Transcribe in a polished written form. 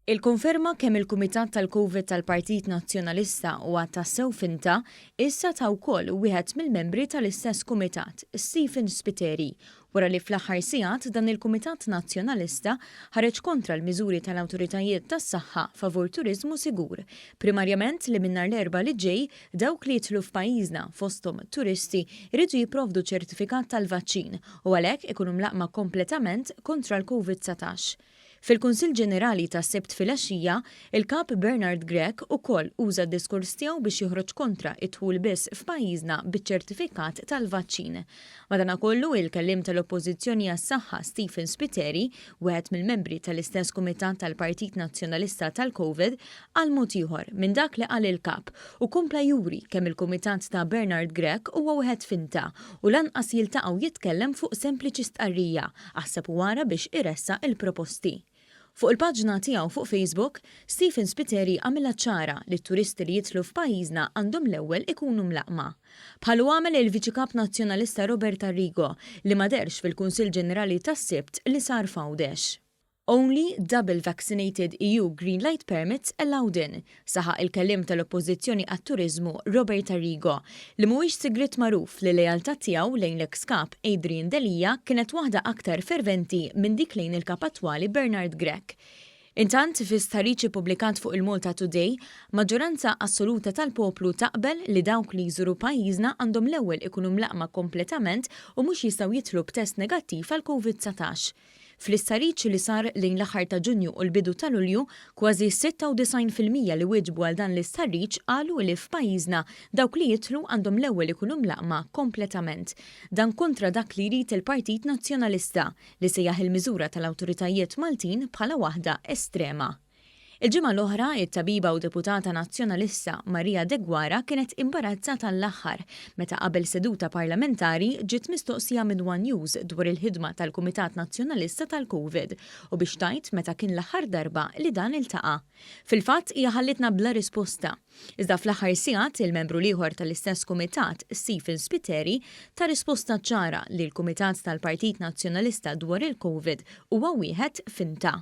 Il-konferma kemm il-Kumitat tal-Covid tal-Partit Nazzjonalista huwa tassew finta issa ta' wkoll wieħed mill-membri tal-istess kumitat, Stephen Spiteri, wara li fl-aħħar sigħat dan il-Kumitat Nazzjonalista ħareġ kontra l-miżuri tal-awtoritajiet tas-saħħa favur turiżmu sigur, primarjament li minn nhar l-Erbgħa li ġej dawk li jidħlu f'pajjiżna fosthom turisti jridu jipprovdu ċertifikat tal-vaċċin u għalhekk ikunu mlaqma kompletament kontra l-COVID-19. Fil-Kunsill Ġenerali tas-Sebt filgħaxija, il-Kap Bernard Grech ukoll uża d-diskors tiegħu biex joħroġ kontra id-dħul biss f'pajjiżna biċ-ċertifikat tal-vaċċin. Madankollu il-kelliem tal-Oppożizzjoni għas-Saħħa Stephen Spiteri, wieħed mill-membri tal-istess Kumitat tal-Partit Nazzjonalista tal-Covid, għal mod ieħor minn dak li qal il-Kap u kompla juri kemm il-Kumitat ta' Bernard Grech huwa wieħed finta u lanqas jiltaqgħu jitkellem fuq sempliċi stqarrija aħseb wara biex iressa il-proposti. Fuq il-paġna tiegħu fuq Facebook, Stephen Spiteri għamilha ċara li t-turisti li jidħlu f'pajjiżna għandhom l-ewwel ikunu mlaqma. Bħalu għamel il-Viċi Kap Nazzjonalista Robert Arrigo li ma derx fil-Kunsill Ġenerali tas-Sibt li sar f'Għawdex. Only double vaccinated EU green light permits allowed in, saħaq il-kellim tal-Oppożizzjoni għat-Turiżmu Robert Arrigo li mhuwiex sigriet magħruf li lealtà tiegħu lejn l-eks kap Adrian Delija kienet waħda aktar ferventi minn dik lejn il-kap attwali Bernard Grech. Intant, fi stħarriġ ippubblikat fuq il-Malta Today, maġġoranza assoluta tal-poplu taqbel li dawk li jżuru pajjiżna għandhom l-ewwel ikunu mlaqma kompletament u mhux jistgħu jidħlu b'test negattiv għal COVID-19. Fl-istħarriġ li sar lejn l-aħħar ta' Ġunju u l-bidu ta' Lulju, kważi 96% li wieġbu għal dan l-istħarriġ qalu li f'pajjiżna dawk li jidħlu għandhom l-ewwel ikunu mlaqma kompletament. Dan kontra dak li jrid il-Partit Nazzjonalista li sejjaħ il-miżura tal-awtoritajiet Maltin bħala waħda estrema. Il-ġimgħa l-oħra, it-tabiba u deputata nazzjonalista Maria De Guara kienet imbarazzata l-aħħar meta qabel seduta parlamentari ġiet mistoqsija minn One News dwar il-ħidma tal-Kumitat Nazzjonalista tal-Covid u biex tajt meta kien l-aħħar darba li dan iltaqa'. Fil-fatt hija ħallitna bla risposta. Iżda fl-aħħar sigħat il-membru ieħor tal-istess kumitat, Stephen Spiteri, ta' risposta ċara li l-Kumitat tal-Partit Nazzjonalista dwar il-Covid huwa wieħed finta.